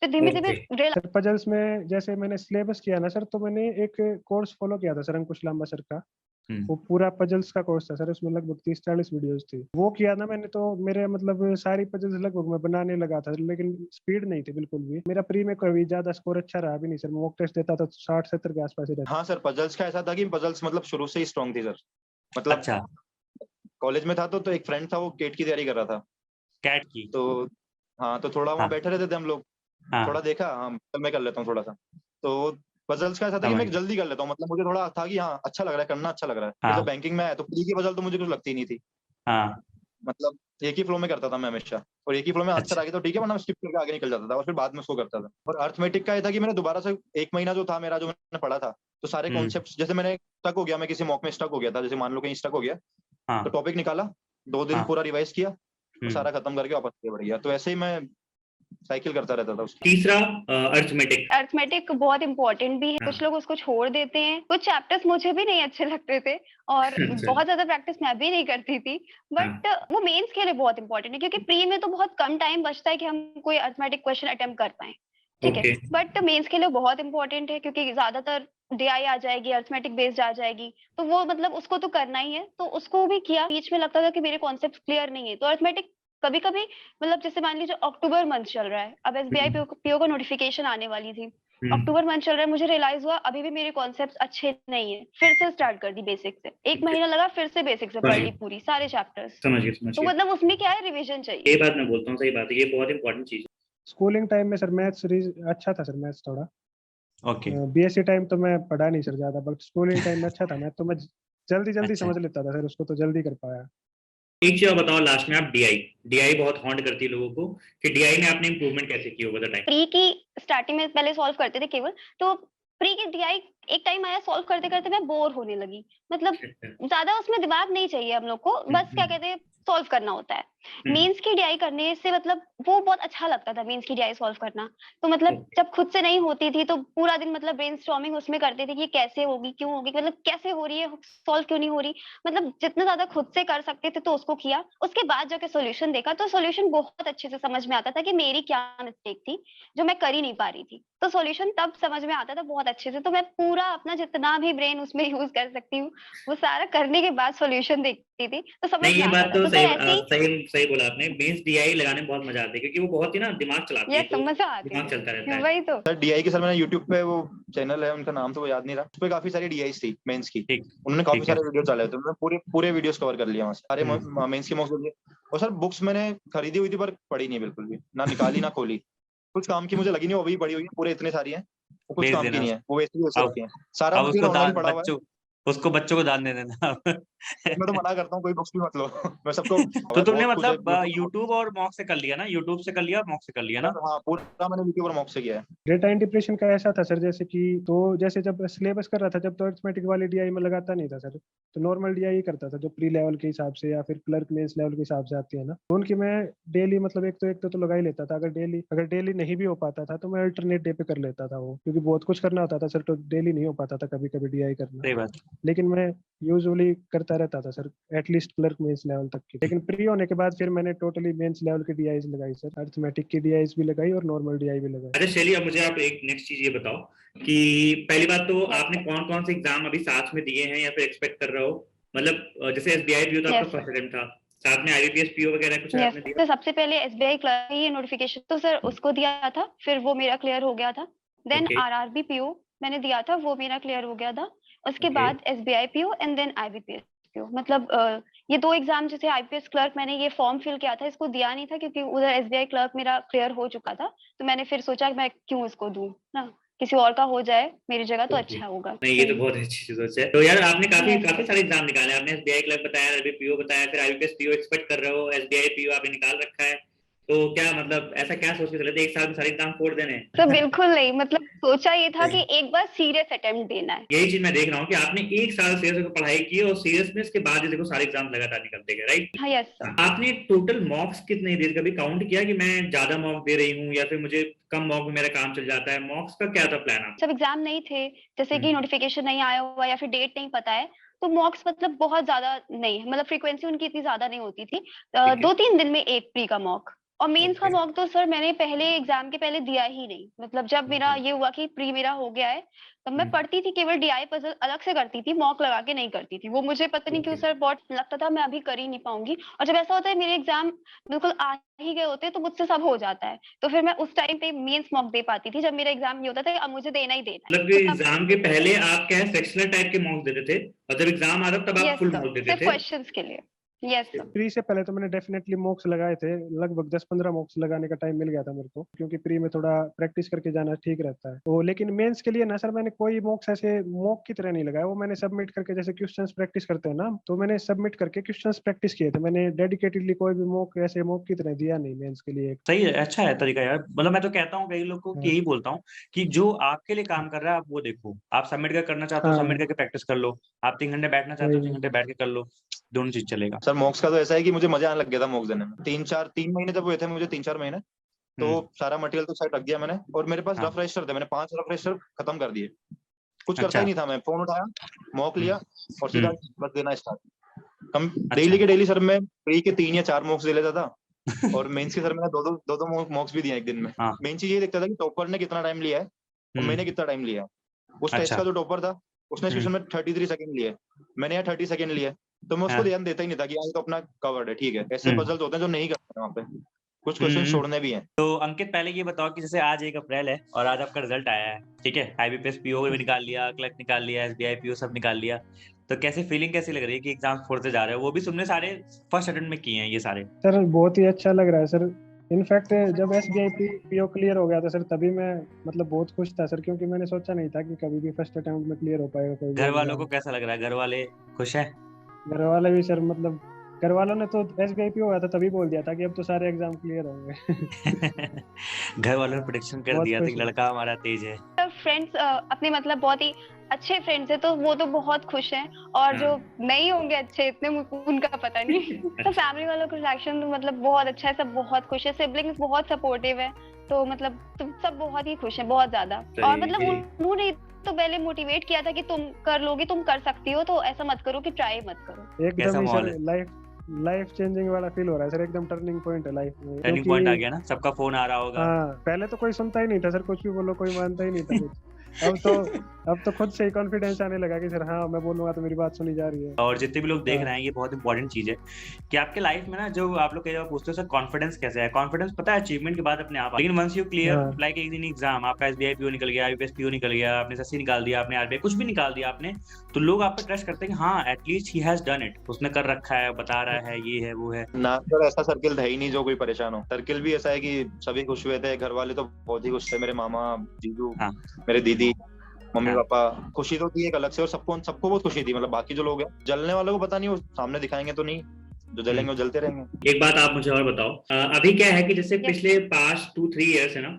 फिर धीमे धीमे Okay. सर पजल्स में जैसे मैंने सिलेबस किया ना सर, तो मैंने एक कोर्स फॉलो किया था सर अंकुश लांबा सर का, वो पूरा पजल्स का कोर्स था सर, उसमें लगभग 30-40 वीडियोस थी, वो किया ना मैंने, तो मेरे मतलब सारी पजल्स लगभग मैं बनाने लगा था, लेकिन स्पीड नहीं थी बिल्कुल भी। मेरा प्री में कभी ज्यादा स्कोर अच्छा रहा भी नहीं सर, मैं मॉक टेस्ट देता था 60-70 के आसपास ही रहता। हाँ सर, पजल्स का ऐसा था कि पजल्स मतलब शुरू से ही स्ट्रांग थी सर, मतलब अच्छा, कॉलेज में था तो एक फ्रेंड था, वो केट की तैयारी कर रहा था, कैट की, तो हाँ, तो थोड़ा वहाँ हाँ बैठे रहते थे हम लोग, हाँ थोड़ा देखा, हाँ चल मैं कर लेता हूँ थोड़ा सा, तो पजल्स का ऐसा था कि समझ मैं जल्दी कर लेता हूँ, मतलब मुझे थोड़ा था कि हाँ अच्छा लग रहा है करना, अच्छा लग रहा है। हाँ जैसे बैंकिंग में है तो प्री की पजल तो मुझे कुछ लगती नहीं थी, हाँ मतलब एक ही फ्लो में करता था मैं हमेशा, और एक ही फ्लो में आंसर अच्छा आ गया तो ठीक है, वरना स्किप करके आगे निकल जाता था, और फिर बाद में उसको करता था। और अर्थमेटिक का ये था कि मैंने दोबारा से 1 महीना जो था मेरा, जो मैंने पढ़ा था, तो सारे कॉन्सेप्ट जैसे मैंने स्टक हो गया, मैं किसी मॉक में स्टक हो गया था, जैसे मान लो कहीं स्टक हो गया, हाँ तो टॉपिक निकाला, 2 दिन हाँ पूरा रिवाइज किया, तो सारा खत्म करके वापस आगे बढ़ गया, तो ऐसे ही मैं साइकिल करता रहता था उसकी। तीसरा अर्थमेटिक। अर्थमेटिक बहुत इंपॉर्टेंट भी है, हाँ। कुछ लोग उसको छोड़ देते हैं, कुछ चैप्टर्स मुझे भी नहीं अच्छे लगते थे, और अच्छा। बहुत ज्यादा प्रैक्टिस मैं भी नहीं करती थी, बट वो मेंस के लिए बहुत इंपॉर्टेंट है, क्योंकि प्री में तो बहुत कम टाइम बचता है कि हम कोई अर्थमेटिक क्वेश्चन अटेम्प्ट कर पाए, ठीक है, Okay. बट मेंस के लिए बहुत इंपॉर्टेंट है, क्योंकि ज्यादातर डीआई आ जाएगी, अर्थमेटिक बेस्ड आ जाएगी, तो वो मतलब उसको तो करना ही है, तो उसको भी किया। बीच में लगता था कि मेरे कॉन्सेप्ट क्लियर नहीं है, तो अर्थमेटिक कभी कभी मतलब जैसे मान लीजिए अक्टूबर मंथ चल रहा है, अब एसबीआई पीओ का नोटिफिकेशन आने वाली थी, अक्टूबर मंथ चल रहा है, मुझे रियलाइज हुआ अभी भी मेरे कॉन्सेप्ट्स अच्छे नहीं है, फिर से स्टार्ट कर दी बेसिक से, 1 महीना लगा, फिर से बेसिक से पढ़ ली पूरी सारे चैप्टर्स, समझ तो गया। मतलब उसमें क्या है, रिवीजन चाहिए। ये बात मैं बोलता हूँ, सही बात है, ये बहुत इंपॉर्टेंट चीज है। स्कूलिंग टाइम में सर मैथ्स अच्छा था सर, मैथ्स थोड़ा, ओके बीएससी टाइम तो मैं पढ़ा नहीं सर ज्यादा, बट स्कूलिंग टाइम में अच्छा था मैथ, तो मैं जल्दी अच्छा समझ लेता था सर उसको, तो जल्दी कर पाया। एक चीज और बताओ लास्ट में, आप डीआई बहुत हॉन्ट करती है लोगों को, कि डीआई में आपने इंप्रूवमेंट कैसे की ओवर द टाइम? प्री की स्टार्टिंग में पहले सॉल्व करते थे केवल, तो प्री की डीआई एक टाइम आया, सॉल्व करते करते मैं बोर होने लगी, मतलब ज्यादा उसमें दिमाग नहीं चाहिए हम लोग को, बस क्या कहते हैं सॉल्व करना होता है। मेंस की डीआई करने से मतलब वो बहुत अच्छा लगता था, मेंस की डीआई सॉल्व करना, तो मतलब जब खुद से नहीं होती थी तो पूरा दिन मतलब ब्रेनस्टॉर्मिंग उसमें करते थे कि कैसे होगी, क्यों होगी, मतलब कैसे हो रही है, सॉल्व क्यों नहीं हो रही, मतलब जितना ज्यादा खुद से कर सकते थे तो उसको किया। उसके बाद जाके सॉल्यूशन देखा तो सॉल्यूशन बहुत अच्छे से समझ में आता था कि मेरी क्या मिस्टेक थी जो मैं कर ही नहीं पा रही थी, तो सॉल्यूशन तब समझ में आता था बहुत अच्छे से, तो मैं पूरा अपना जितना भी ब्रेन उसमें यूज कर सकती हूँ वो सारा करने के बाद सॉल्यूशन देखती थी, तो समझ नहीं, में ये आता बात था। तो तो सर ऐसे ही सही बोला आपने, मेंस डीआई लगाने में बहुत मजा आता है, क्योंकि वो बहुत ही ना दिमाग चलाती है, ये तो मजा आती दिमाग चलता रहता थी, है। वही तो। सर डीआई के सर मैंने यूट्यूब पे वो चैनल है, उनका नाम तो वो याद नहीं रहा, उस पे काफी सारी डीआईस थी मेंस की, ठीक उन्होंने काफी ठीक है सारे वीडियो डाले थे, उन्होंने पूरे वीडियोस कवर कर लिया वहां से, सारे मेंस के मॉक्स दिए। और सर बुक्स मैंने खरीदी हुई थी पर पढ़ी नहीं बिल्कुल भी, ना निकाली ना खोली, कुछ काम की मुझे लगी नहीं, वो अभी पड़ी हुई है, पूरे इतने सारी हैं, वो कुछ भेज काम की देना नहीं है, वो वैसे ही वैसे अब रखी हैं, सारा अब मटेरियल उसको ऑनलाइन पड़ा हुआ है। बच्चों उसको बच्चों को दान दे देना। मैं तो मना करता हूँ, कोई बुक्स भी मत लो। मैं सबको तो तुमने बहुत कुछ है, मतलब यूट्यूब और मॉक से कर लिया ना, यूट्यूब से कर लिया और मॉक से कर लिया ना? हाँ पूरा मैंने यूट्यूब और मॉक से किया है। डेटा इंटीग्रेशन का ऐसा था सर, जैसे कि तो जैसे जब सिलेबस कर रहा था जब तो अरिथमेटिक वाली डीआई में लगाता नहीं था सर, तो नॉर्मल डीआई करता था जो प्री लेवल के हिसाब से या फिर क्लर्क मेंस लेवल के हिसाब से आती है ना, तो उनकी मैं डेली मतलब एक तो लगा ही लेता था। अगर डेली नहीं भी हो पाता था तो मैं अल्टरनेट डे पे कर लेता था वो, क्योंकि बहुत कुछ करना होता था सर, तो डेली नहीं हो पाता था कभी कभी डीआई करना। सही बात। लेकिन मैं यूजुअली करता रहता था sir, at least clerk mains level तक की। लेकिन प्री होने के बाद फिर मैंने टोटली मेंस लेवल की डीआईज लगाई सर, अरिथमेटिक की डीआईज भी लगाई और नॉर्मल डीआई भी लगाई। अच्छा शैली, अब मुझे आप एक नेक्स्ट चीज ये बताओ कि पहली बात तो आपने कौन कौन से एग्जाम अभी साथ में दिए हैं या फिर एक्सपेक्ट कर रहे हो? मतलब जैसे एसबीआई पीओ तो आपका फर्स्ट अटेम्प्ट था, साथ में आईबीपीएस पीओ वगैरह कुछ आपने दिया? तो सबसे पहले एसबीआई क्लर्क की नोटिफिकेशन तो सर उसको दिया था, फिर वो मेरा क्लियर हो गया था। देन आरआरबी पीओ मैंने दिया था, वो मेरा क्लियर हो गया था। उसके बाद SBI PO and then IBPS PO. मतलब ये 2 एग्जाम जैसे आईपीएस क्लर्क मैंने ये फॉर्म फिल किया था, इसको दिया नहीं था क्योंकि उधर एसबीआई क्लर्क मेरा क्लियर हो चुका था, तो मैंने फिर सोचा मैं क्यों इसको दूं ना, किसी और का हो जाए मेरी जगह तो अच्छा होगा। नहीं ये तो बहुत अच्छी सोच है। तो यार आपने काफी सारे एग्जाम निकाले, आपने एसबीआई क्लर्क बताया, आरबीपीओ बताया, फिर आईबीपीएस पीओ एक्सपेक्ट कर रहे हो, एसबीआई पीओ आपने निकाल रखा है, तो क्या मतलब ऐसा क्या सोच के चले थे एक साल में सारे एग्जाम फोड़ देने? तो बिल्कुल नहीं, मतलब सोचा ये था कि एक बार सीरियस अटेम्प्ट देना है। यही चीज मैं देख रहा हूँ कि आपने एक साल सीरियस पढ़ाई की और सीरियसनेस के बाद देखो सारे एग्जाम लगातार निकलते गए, राइट? हाँ यस सर। आपने टोटल मॉक्स कितने दिए, कभी काउंट किया कि मैं ज्यादा मॉक दे रही हूँ या फिर मुझे कम मॉक में मेरा काम चल जाता है? मॉक्स का क्या था प्लान आपका? जब एग्जाम नहीं थे, जैसे कि नोटिफिकेशन नहीं आया हुआ या फिर डेट नहीं पता है, तो मॉक्स मतलब बहुत ज्यादा नहीं, मतलब फ्रीक्वेंसी उनकी इतनी ज्यादा नहीं होती थी। 2-3 दिन में एक प्री का मॉक और मेंस का मॉक तो सर मैंने पहले एग्जाम के पहले दिया ही नहीं। मतलब जब मेरा ये हुआ कि प्री मेरा हो गया है, तब मैं पढ़ती थी, केवल डीआई पजल अलग से करती थी, मॉक लगा के नहीं करती थी। वो मुझे पता नहीं क्यों सर बहुत लगता था मैं अभी कर ही नहीं पाऊंगी, और जब ऐसा होता है मेरे एग्जाम बिल्कुल आ ही गए होते हैं तो मुझसे सब हो जाता है, तो फिर मैं उस टाइम पे मेंस मॉक दे पाती थी जब मेरा एग्जाम ये होता था अब मुझे देना ही देना है। मतलब एग्जाम के पहले आप क्या सेक्शनल टाइप के मॉक्स देते थे और जब एग्जाम आता तब आप फुल मॉक देते सिर्फ थे? क्वेश्चंस के लिए। Yes sir. प्री से पहले तो मैंने डेफिनेटली मॉक्स लगाए थे, लगभग 10-15 मॉक्स लगाने का टाइम मिल गया था मेरे को, क्योंकि प्री में थोड़ा प्रैक्टिस करके जाना ठीक रहता है। तो लेकिन मेंस के लिए ना सर मैंने कोई मॉक्स ऐसे मॉक की तरह नहीं लगाया, वो मैंने सबमिट करके, जैसे क्वेश्चंस प्रैक्टिस करते हैं ना, तो मैंने सबमिट करके क्वेश्चंस प्रैक्टिस किए थे। मैंने डेडिकेटेडली कोई भी मॉक ऐसे मॉक की तरह दिया नहीं मेंस के लिए। सही है, अच्छा है तरीका यार। मतलब मैं तो कहता हूँ कई लोगों को यही बोलता हूँ कि जो आपके लिए काम कर रहा है आप वो देखो, आप सबमिट करना चाहते हो सबमिट करके प्रैक्टिस कर लो, आप 3 घंटे बैठना चाहते हो 3 घंटे बैठ के कर लो, दोनों चीज चलेगा। सर मॉक्स का तो ऐसा है कि मुझे मजा आने लग गया था मॉक्स देने में। 3 महीने जब हुए थे मुझे, 3-4 महीने, तो सारा मटेरियल तो साइड रख दिया मैंने, और मेरे पास रफ रजिस्टर थे, मैंने 5 रफ रजिस्टर खत्म कर दिए। कुछ करता ही नहीं था मैं, फोन उठाया, मॉक लिया और सीधा बस देना स्टार्ट। हम डेली के डेली सर मैं प्री के 3 या 4 मॉक्स दे लेता था और मेंस के सर मैंने दो मॉक्स भी दिए एक दिन में। मेन चीज ये देखता था कि टॉपर ने कितना टाइम लिया है और मैंने कितना टाइम लिया है। उस टेस्ट का जो टॉपर था उसने क्वेश्चन में 33 सेकंड लिए, मैंने यहाँ 30 सेकंड लिए, तो मैं उसको ध्यान देता ही नहीं था कि यहाँ तो अपना कवर्ड है, ठीक है। ऐसे पजल्स होते हैं जो नहीं करते वहाँ पे, कुछ क्वेश्चन छोड़ने भी हैं। तो अंकित पहले ये बताओ कि जैसे आज 1 अप्रैल है और आज आपका रिजल्ट आया है, ठीक है, आईबीपीएस पीओ भी निकाल लिया, क्लर्क निकाल लिया, एसबीआई पीओ सब निकाल लिया, तो कैसी फीलिंग कैसी लग रही है कि एग्जाम फोड़ते जा रहे हो? वो भी तुमने सारे फर्स्ट अटेम्प्ट में किए हैं ये सारे? सर बहुत ही अच्छा लग रहा है सर। इनफैक्ट जब एसबीआई पीओ क्लियर हो गया था सर, तभी मैं मतलब बहुत खुश था सर, क्योंकि मैंने सोचा नहीं था कि कभी भी फर्स्ट अटेम्प्ट में क्लियर हो पाएगा कोई। घर वालों को कैसा लग रहा है? घर वाले खुश हैं? घर वाले भी सर, मतलब घर वालों ने तो एसबीआई पीओ हुआ था तभी बोल दिया था कि अब तो सारे एग्जाम क्लियर होंगे। घर वालों ने प्रेडिक्शन कर दिया था कि लड़का हमारा तेज है। फ्रेंड्स अपने मतलब बहुत ही अच्छे फ्रेंड्स है, तो वो तो बहुत खुश हैं, और जो नहीं होंगे अच्छे इतने उनका पता नहीं। तो फैमिली वालों का रिएक्शन मतलब बहुत अच्छा है, सब बहुत खुश है, सिबलिंग्स बहुत सपोर्टिव है, तो मतलब सब बहुत ही खुश है, बहुत ज्यादा। और मतलब उन्होंने तो पहले मोटिवेट किया था कि तुम कर लोगी, तुम कर सकती हो, तो ऐसा मत करो कि ट्राई मत करो। एकदम लाइफ चेंजिंग वाला फील हो रहा है सर, एकदम टर्निंग पॉइंट है लाइफ में। टर्निंग पॉइंट आ गया ना, सबका फोन आ रहा होगा। हाँ, पहले तो कोई सुनता ही नहीं था सर, कुछ भी बोलो कोई मानता ही नहीं था कुछ। अब तो खुद से ही कॉन्फिडेंस आने लगा कि सर हाँ मैं बोलूंगा तो मेरी बात सुनी जा रही है। और जितने भी लोग देख रहे हैं, ये बहुत इंपॉर्टेंट चीज है कि आपके लाइफ में ना, जो आप लोग कई बार पूछते हो सर कॉन्फिडेंस कैसे है, कॉन्फिडेंस पता है अचीवमेंट के बाद अपने आप, लेकिन वंस यू क्लियर लाइक एक दिन एग्जाम, आपका एसबीआई पीओ निकल गया, आईबीपीएस पीओ निकल गया, आपने एसएससी निकाल दिया, आपने आरबीआई कुछ भी निकाल दिया आपने, तो लोग आप पे ट्रस्ट करते हैं कि हाँ at least he has done it, उसने कर रखा है, बता रहा है, ये है वो है ना। सर ऐसा सर्किल था ही नहीं जो कोई परेशान हो। सर्किल भी ऐसा है कि सभी खुश हुए थे, घर वाले तो बहुत ही खुश थे, मेरे मामा, जीजू, मेरे दीदी, मम्मी हाँ। पापा खुशी तो थी एक अलग से, और सबको बहुत खुशी थी। मतलब बाकी जो लोग हैं, जलने वालों को पता नहीं, वो सामने दिखाएंगे तो नहीं, जो जलेंगे वो जलते रहेंगे। एक बात आप मुझे और बताओ, अभी क्या है कि जैसे Yes. पिछले पास्ट 2-3 ईयर्स है ना,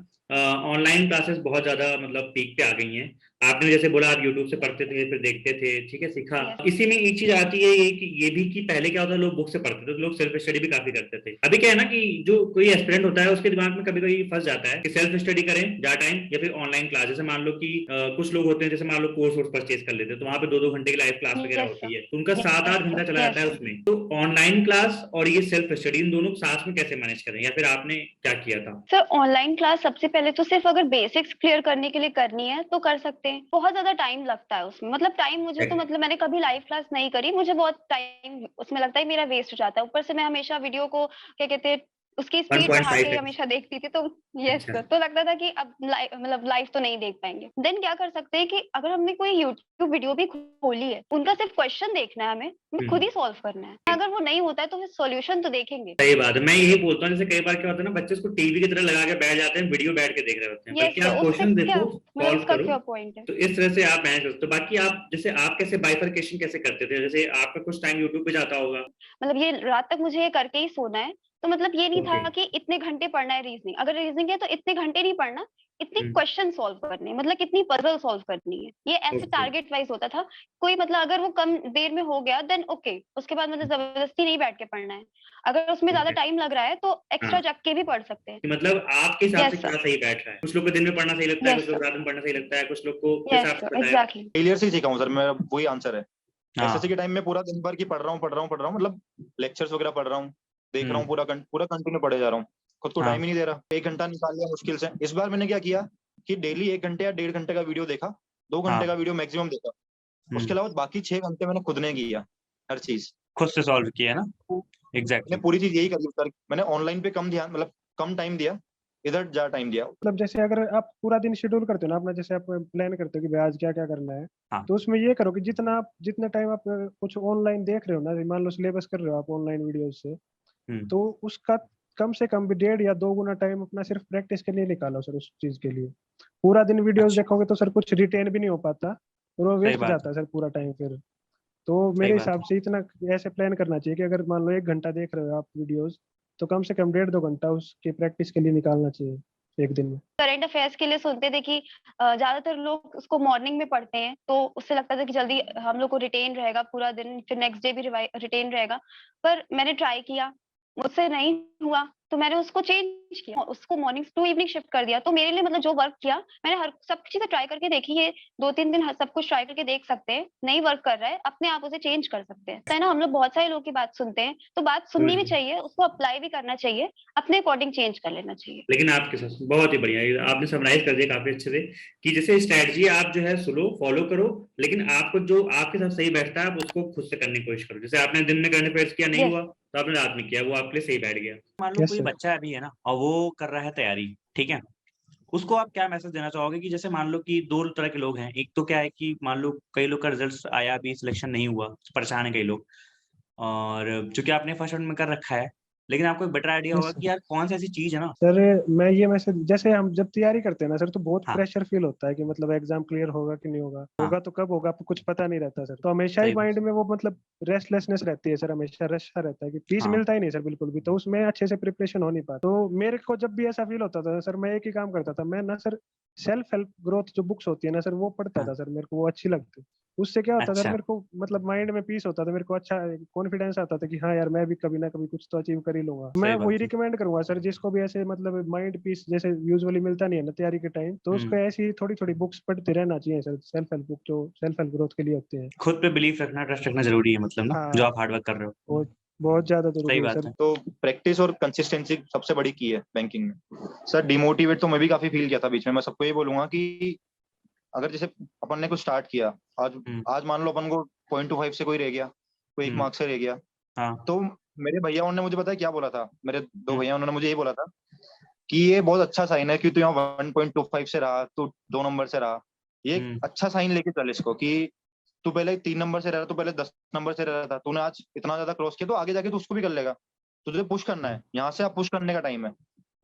ऑनलाइन क्लासेस बहुत ज्यादा मतलब पीक पे आ गई हैं। आपने जैसे बोला आप यूट्यूब से पढ़ते थे, फिर देखते थे, ठीक है, सीखा। Yes. इसी में एक चीज आती है ये भी कि पहले क्या होता है, लोग बुक से पढ़ते थे तो लोग सेल्फ स्टडी भी काफी करते थे। अभी क्या है ना कि जो कोई एस्पिरेंट होता है उसके दिमाग में कभी कभी फंस जाता है कि सेल्फ स्टडी करें ज्यादा टाइम या फिर ऑनलाइन क्लास। जैसे मान लो कि कुछ लोग होते हैं, जैसे मान लो कोर्स परचेज कर लेते हैं, तो वहां पे 2-2 घंटे की लाइव क्लास वगैरह Yes, sir. होती है, तो उनका Yes, 7-8 घंटा sir. चला Yes, जाता है sir. उसमें। तो ऑनलाइन क्लास और ये सेल्फ स्टडी, इन दोनों को साथ में कैसे मैनेज करें, या फिर आपने क्या किया था? सर ऑनलाइन क्लास सबसे पहले तो सिर्फ अगर बेसिक्स क्लियर करने के लिए करनी है तो कर सकते हैं। बहुत ज्यादा टाइम लगता है उसमें, मतलब टाइम मुझे तो, मतलब मैंने कभी लाइव क्लास नहीं करी, मुझे बहुत टाइम उसमें लगता है मेरा वेस्ट हो जाता है। ऊपर से मैं हमेशा वीडियो को क्या कहते हैं उसकी स्पीड बढ़ा के 1.5x। हमेशा देखती थी, तो यस अच्छा। सर, तो लगता था कि अब मतलब लाइव तो नहीं देख पाएंगे। देन क्या कर सकते हैं कि अगर हमने कोई यूट्यूब वीडियो भी खोली है, उनका सिर्फ क्वेश्चन देखना है, हमें खुद ही सॉल्व करना है। अगर वो नहीं होता है तो फिर सॉल्यूशन तो देखेंगे। सही बात है, मैं यही बोलता हूँ, जैसे कई बार क्या होता है ना, बच्चे उसको टीवी की तरह लगा के बैठ जाते हैं, वीडियो बैठ के देख रहे होते हैं, यस बल्कि सर, आप उससे क्वेश्चन क्या देखो, मतलब सॉल्व उसका करो। क्या पॉइंट है। तो इस तरह से आप मैनेज करते हो। बाकी आप जैसे आप कैसे बाइफरकेशन कैसे करते थे? जैसे आपका कुछ टाइम यूट्यूब पे जाता होगा। मतलब ये रात तक मुझे ये करके ही सोना है, तो मतलब ये नहीं ओके। था कि इतने घंटे पढ़ना है रीजनिंग। अगर रीजनिंग है तो इतने घंटे नहीं पढ़ना, इतने क्वेश्चन सॉल्व करने हैं, मतलब कितनी पजल सॉल्व करनी है, ये ऐसे ओके। टारगेट वाइज होता था। कोई मतलब अगर वो कम देर में हो गया देन ओके, उसके बाद मतलब जबरदस्ती नहीं बैठ के पढ़ना है। अगर उसमें ज्यादा ओके। टाइम लग रहा है तो एक्स्ट्रा हाँ, जग के भी पढ़ सकते हैं। कि मतलब आपके हिसाब से यस क्या सर। सही बैठ रहा है? कुछ लोग को दिन में पढ़ना सही लगता है, यस कुछ लोग सर। रात में पढ़ना सही लगता है, कुछ लोग को किस यस हिसाब सर, से बताया? एग्जैक्टली। फेलियर से ही सीखा हूँ सर, मेरा वही आंसर है। हाँ। एसएससी के टाइम में पूरा दिन भर की पढ़ रहा हूँ, मतलब लेक्चर्स वगैरह पढ़ रहा हूँ, देख रहा हूँ, पूरा कंटिन्यू पढ़े जा रहा हूँ, खुद को हाँ। टाइम ही नहीं दे रहा। 1 घंटा निकाल लिया मुश्किल से। इस बार मैंने क्या किया कि डेली 1 घंटे या 1.5 घंटे का वीडियो देखा, 2 घंटे हाँ। का वीडियो मैक्सिमम देखा। उसके अलावा बाकी 6 घंटे मैंने खुद ने किया हर चीज। खुद से सॉल्व किया ना। मैंने एग्जैक्टली। पूरी चीज यही करी सर। मैंने ऑनलाइन पे कम ध्यान, मतलब कम टाइम दिया, इधर ज्यादा टाइम दिया। मतलब जैसे अगर आप पूरा दिन शेड्यूल करते हो ना अपना, जैसे आप प्लान करते हो कि भाई आज क्या क्या करना है, हाँ। तो उसमें ये करो कि जितना टाइम आप कुछ ऑनलाइन देख रहे हो ना, मान लो सिलेबस कर रहे हो आप ऑनलाइन वीडियो से, तो उसका कम से कम भी 1.5 या 2 गुना टाइम अपना सिर्फ प्रैक्टिस के लिए निकालो सर। उस चीज के लिए पूरा दिन वीडियोस अच्छा। देखोगे तो सर कुछ रिटेन भी नहीं हो पाता, और वो सही वेस्ट बात जाता है। है सर पूरा टाइम फिर। तो सही मेरे बात हिसाब है। से इतना ऐसे प्लान करना चाहिए कि अगर मान लो 1 घंटा देख रहे हो आप वीडियोस, तो कम से कम 1.5 2 घंटा उसके प्रैक्टिस के लिए निकालना चाहिए एक दिन में। करंट अफेयर्स के लिए सुनते थे कि ज्यादातर लोग उसको मॉर्निंग में पढ़ते हैं, तो उससे लगता था कि जल्दी हम लोग को रिटेन रहेगा पूरा दिन, फिर नेक्स्ट डे भी रिटेन रहेगा। पर मैंने ट्राई किया, मुझसे नहीं हुआ, तो मैंने उसको चेंज किया, उसको मॉर्निंग टू इवनिंग शिफ्ट कर दिया। तो मेरे लिए मतलब जो वर्क किया, मैंने हर सब चीजें ट्राई करके देखी। ये 2-3 दिन सब कुछ ट्राई करके देख सकते हैं, नहीं वर्क कर रहा है अपने आप उसे चेंज कर सकते हैं, है ना। हम लोग बहुत सारे लोगों की बात सुनते हैं, तो बात सुननी भी चाहिए, उसको अप्लाई भी करना चाहिए, अपने अकॉर्डिंग चेंज कर लेना चाहिए। लेकिन आपके साथ बहुत ही बढ़िया, ये आपने समराइज कर दिया काफी अच्छे से कि जैसे स्ट्रेटजी आप जो है सुनो, फॉलो करो, लेकिन आपको जो आपके साथ सही बैठता है आप उसको खुद से करने की कोशिश करो। जैसे आपने दिन में करने प्रयास किया, नहीं यस। हुआ तो आपने रात में किया, वो आपके लिए सही बैठ गया। मान लो यस कोई सर। बच्चा अभी है ना और वो कर रहा है तैयारी, ठीक है, उसको आप क्या मैसेज देना चाहोगे कि जैसे मान लो कि दो तरह के लोग हैं। एक तो क्या है कि मान लो कई लोग का रिजल्ट आया, अभी सिलेक्शन नहीं हुआ, परेशान है कई लोग, और चूंकि आपने फर्स्ट राउंड में कर रखा है, लेकिन आपको एक बेटर आइडिया यस होगा सर। कि यार कौन सी ऐसी चीज है ना। सर मैं ये मैसेज, जैसे हम जब तैयारी करते हैं ना सर, तो बहुत हाँ। प्रेशर फील होता है कि मतलब एग्जाम क्लियर होगा कि नहीं होगा, हाँ। होगा तो कब होगा आपको कुछ पता नहीं रहता सर। तो हमेशा ही सही बात। माइंड में वो मतलब रेस्टलेसनेस रहती है सर, हमेशा रश सा रहता है कि पीस हाँ। मिलता ही नहीं सर बिल्कुल भी, तो उसमें अच्छे से प्रिपरेशन हो नहीं पाता। तो मेरे को जब भी ऐसा फील होता था सर, मैं एक ही काम करता था, मैं ना सर सेल्फ हेल्प ग्रोथ जो बुक्स होती है ना सर, वो पढ़ता हाँ। था सर, मेरे को वो अच्छी लगती। उससे क्या होता सर, अच्छा। मेरे को मतलब माइंड में पीस होता था, मेरे को अच्छा कॉन्फिडेंस आता था कि हाँ यार मैं भी कभी ना कभी कुछ तो अचीव कर ही लूंगा। मैं सही वही बात है। रिकमेंड करूंगा सर, जिसको भी ऐसे मतलब माइंड पीस जैसे यूजुअली मिलता नहीं है ना तैयारी के टाइम, तो उसको ऐसी थोड़ी थोड़ी बुक्स पढ़ते रहना चाहिए सर, सेल्फ हेल्प बुक जो सेल्फ हेल्प ग्रोथ के लिए होते हैं। खुद पे बिलीफ रखना, ट्रस्ट रखना जरूरी है, मतलब ना, जो हाँ, आप हार्डवर्क कर रहे हो। बहुत बहुत ज्यादा जरूरी सही है बात सर। है। तो प्रैक्टिस और कंसिस्टेंसी सबसे बड़ी की है बैंकिंग में। सर डिमोटिवेट तो मैं भी काफी फील किया था बीच में। मैं सबको ये बोलूंगा कि अगर जैसे अपन ने कुछ स्टार्ट किया, आज आज मान लो अपन को 0.25 से कोई रह गया, कोई 1 मार्क्स से रह गया, हाँ। तो मेरे भैया ने मुझे पता है क्या बोला था, मेरे 2 भैया, उन्होंने मुझे ये बोला था कि ये बहुत अच्छा साइन है कि तू यहाँ 1.25 से रहा, तू 2 नंबर से रहा, ये एक अच्छा साइन लेके चल इसको, कि तू पहले 3 नंबर से रहा, तू पहले 10 नंबर से रहा था, तूने आज इतना ज्यादा क्रॉस किया, तो आगे जाके तू उसको भी कर लेगा। तुझे पुश करना है, यहाँ से आप पुश करने का टाइम है,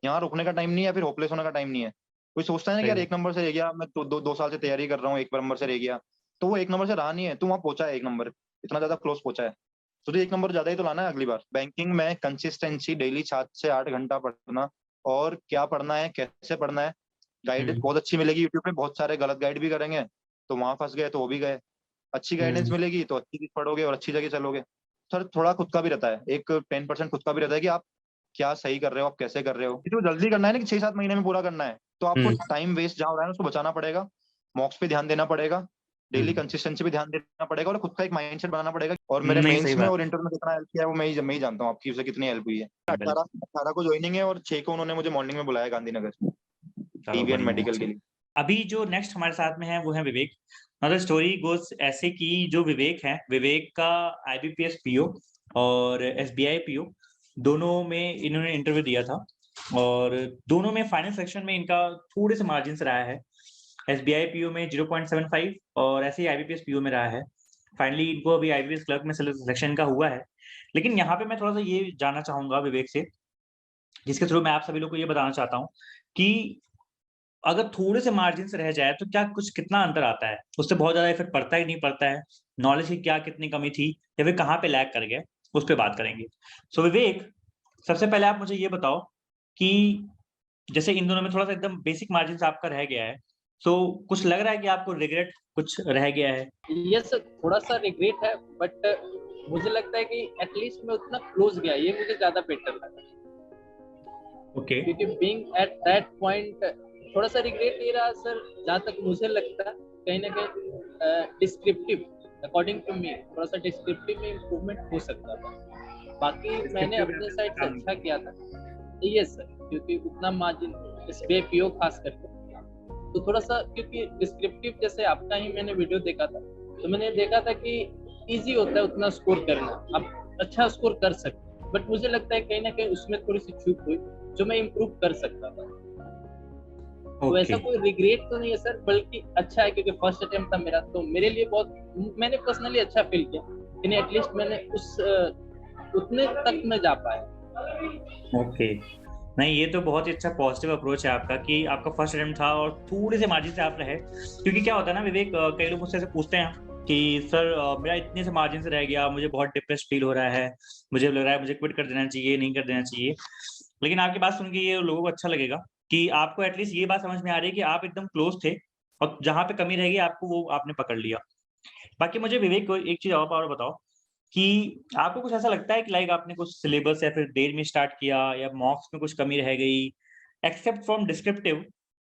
यहाँ रुकने का टाइम नहीं है, फिर होपलेस होने का टाइम नहीं है। कोई सोचता है ना कि यार एक नंबर से रह गया, मैं तो 2 साल से तैयारी कर रहा हूँ, एक नंबर से रह गया, तो वो एक नंबर से रहा नहीं है, तू वहां पहुंचा है एक नंबर, इतना ज्यादा क्लोज पहुंचा है, तो एक नंबर ज्यादा ही तो लाना है अगली बार। बैंकिंग में कंसिस्टेंसी, डेली 7 से 8 घंटा पढ़ना, और क्या पढ़ना है, कैसे पढ़ना है, गाइडेंस बहुत अच्छी मिलेगी यूट्यूब पे, बहुत सारे गलत गाइड भी करेंगे तो वहां फंस गए तो वो भी गए, अच्छी गाइडेंस मिलेगी तो अच्छी चीज पढ़ोगे और अच्छी जगह चलोगे। सर थोड़ा खुद का भी रहता है, एक 10% खुद का भी रहता है कि आप क्या सही कर रहे हो, आप कैसे कर रहे हो, क्योंकि वो जल्दी करना है ना कि 6-7 महीने में पूरा करना है, तो आपको टाइम वेस्ट जहाँ हो रहा है उसको बचाना पड़ेगा, मॉक्स पे ध्यान देना पड़ेगा, डेली कंसिस्टेंसी पे ध्यान देना पड़ेगा, और खुद का एक माइंडसेट बनाना पड़ेगा। और मेरे नहीं, मेंस सही में बात। और इंटर में कितना हेल्प किया है वो मैं ही जानता हूँ, आपकी उससे कितनी हेल्प हुई है। बिल्कुल। 18 को ज्वाइनिंग है और 6 को उन्होंने मुझे मॉर्निंग में बुलाया गांधीनगर चलो टीवी एंड बढ़िया है, मेडिकल अच्छा। के लिए। अभी जो नेक्स्ट हमारे साथ में है वो है विवेक। मतलब स्टोरी गोज ऐसे कि जो विवेक है, विवेक का IBPS PO और SBI PO दोनों में इन्होंने इंटरव्यू दिया था, और दोनों में फाइनल सेक्शन में इनका थोड़े से मार्जिन से रहा है। SBI PO में 0.75 और ऐसे ही IBPS PO में रहा है। फाइनली इनको अभी IBPS क्लर्क में सिलेक्शन का हुआ है। लेकिन यहाँ पे मैं थोड़ा सा ये जानना चाहूंगा विवेक से, जिसके थ्रू मैं आप सभी लोग को ये बताना चाहता हूँ कि अगर थोड़े से मार्जिन से रह जाए तो क्या कुछ कितना अंतर आता है? उससे बहुत ज़्यादा इफ़ेक्ट पड़ता है कि नहीं पड़ता है? नॉलेज की क्या कितनी कमी थी या फिर कहाँ पे लैग कर गए? उस पे बात करेंगे। सो विवेक, सबसे पहले आप मुझे ये बताओ कि जैसे इन दोनों में थोड़ा-सा एकदम बेसिक मार्जिन से आपका रह गया है, सो कुछ लग रहा है कि आपको रिग्रेट कुछ रह गया है? यस, थोड़ा-सा रिग्रेट है, बट मुझे लगता है कि एटलीस्ट मैं उतना क्लोज गया, ये मुझे ज़्यादा बेटर लगा। ओके। क्योंकि बीइंग एट दैट पॉइंट थोड़ा-सा रिग्रेट ये रहा सर, जहाँ तक मुझे लगता है कहीं न कहीं डिस्क्रिप्टिव, अकॉर्डिंग टू मी थोड़ा-सा डिस्क्रिप्टिव में इम्प्रूवमेंट हो सकता था। बाकी मैंने अपने साइड से अच्छा किया था। यस सर, क्योंकि उतना मार्जिन SBI PO खास करके, तो थोड़ा-सा क्योंकि डिस्क्रिप्टिव जैसे आपका ही मैंने वीडियो देखा था, तो मैंने देखा था कि ईज़ी होता है उतना स्कोर करना, आप अच्छा स्कोर कर सकते हैं। बट मुझे लगता है कहीं न कहीं उसमें थोड़ी-सी चूक हुई, जो मैं इम्प्रूव कर सकता था। तो ऐसा ओके। कोई रिग्रेट तो नहीं है सर, बल्कि अच्छा है क्योंकि फर्स्ट अटेम्प्ट था मेरा, तो मेरे लिए बहुत मैंने पर्सनली अच्छा फ़ील किया कि नहीं एटलीस्ट मैंने उस उतने तक मैं जा पाया। ओके। नहीं, ये तो बहुत ही अच्छा पॉजिटिव अप्रोच है आपका कि आपका फर्स्ट अटेम्प्ट था और थोड़े से मार्जिन से आप रहे। क्योंकि क्या होता है ना विवेक, कई लोग मुझसे ऐसे पूछते हैं कि सर मेरा इतने से मार्जिन से रह गया, मुझे बहुत डिप्रेस्ड फील हो रहा है, मुझे लग रहा है मुझे क्विट कर देना चाहिए, नहीं कर देना चाहिए। लेकिन आपकी बात सुन के ये लोगों को अच्छा लगेगा कि आपको एटलीस्ट ये बात समझ में आ रही है कि आप एकदम क्लोज़ थे और जहाँ पे कमी रहेगी आपको वो आपने पकड़ लिया। बाकी मुझे विवेक को एक चीज़ और बताओ कि आपको कुछ ऐसा लगता है कि लाइक आपने कुछ सिलेबस या फिर देर में स्टार्ट किया या मॉक्स में कुछ कमी रह गई, except from descriptive,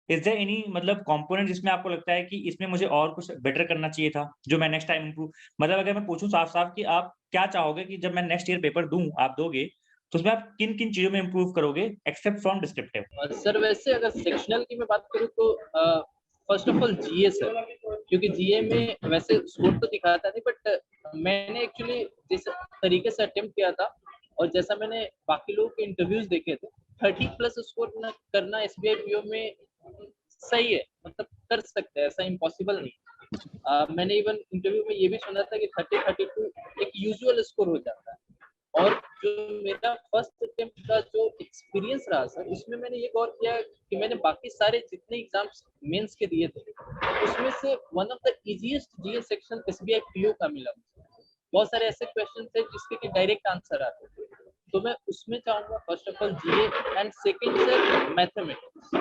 is there any मतलब कंपोनेंट जिसमें आपको लगता है कि इसमें मुझे और कुछ बेटर करना चाहिए था, जो मैं नेक्स्ट टाइम इम्प्रूव, मतलब अगर मैं पूछूँ साफ-साफ कि आप क्या चाहोगे कि जब मैं नेक्स्ट ईयर पेपर दूँ, आप दोगे, तो उसमें आप किन-किन चीज़ों में इम्प्रूव करोगे एक्सेप्ट फ्रॉम डिस्क्रिप्टिव? सर वैसे अगर सेक्शनल की मैं बात करूँ तो first of all GA sir, क्योंकि जीए में वैसे स्कोर तो दिखाता नहीं, बट मैंने एक्चुअली जिस तरीके से अटेम्प्ट किया था और जैसा मैंने बाकी लोगों के इंटरव्यूज देखे थे, 30 प्लस स्कोर करना SBI PO में सही है, मतलब कर सकते हैं, ऐसा इम्पॉसिबल नहीं। मैंने इवन इंटरव्यू में ये भी सुना था कि 30-32 एक यूजुअल स्कोर हो जाता है। और जो मेरा फर्स्ट अटेम्प्ट का जो एक्सपीरियंस रहा सर, उसमें मैंने ये गौर किया कि मैंने बाकी सारे जितने एग्जाम्स मेंस के दिए थे, उसमें से one of the easiest GA section SBI PO का मिला मुझे। बहुत सारे ऐसे क्वेश्चन थे जिसके कि डायरेक्ट आंसर आते थे, तो मैं उसमें चाहूंगा first of all GA and second sir mathematics,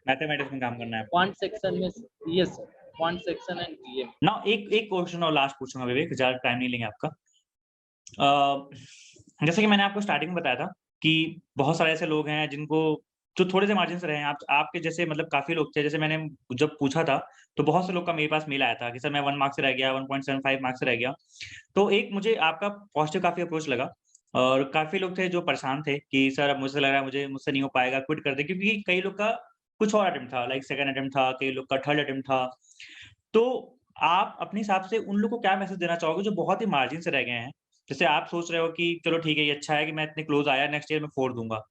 mathematics में काम करना है आपको। क्वांट सेक्शन में। Yes sir, quant section and GA. Now एक क्वेश्चन और लास्ट पूछूंगा विवेक, ज़्यादा टाइम नहीं लेंगे आपका। जैसे कि मैंने आपको स्टार्टिंग में बताया था कि बहुत सारे ऐसे लोग हैं जिनको जो थोड़े से मार्जिन से रहे हैं, आपके जैसे मतलब काफ़ी लोग थे। जैसे मैंने जब पूछा था, तो बहुत से लोग का मेरे पास मेल आया था कि सर मैं 1 मार्क्स से रह गया, 1.75 मार्क्स से रह गया। तो एक मुझे आपका पॉजिटिव काफ़ी अप्रोच लगा, और काफ़ी लोग थे जो परेशान थे कि सर अब मुझे लग रहा है मुझसे नहीं हो पाएगा, क्विट कर दें। क्योंकि कई लोग का कुछ और अटेम्प्ट था, लाइक सेकंड अटेम्प्ट था, कई लोग का थर्ड अटेम्प्ट था। तो आप अपने हिसाब से उन लोगों को क्या मैसेज देना चाहोगे जो बहुत ही मार्जिन से रह गए हैं? जैसे आप सोच रहे हो कि चलो ठीक है, ये अच्छा है कि मैं इतने क्लोज़ आया, नेक्स्ट ईयर मैं 4 दूँगा।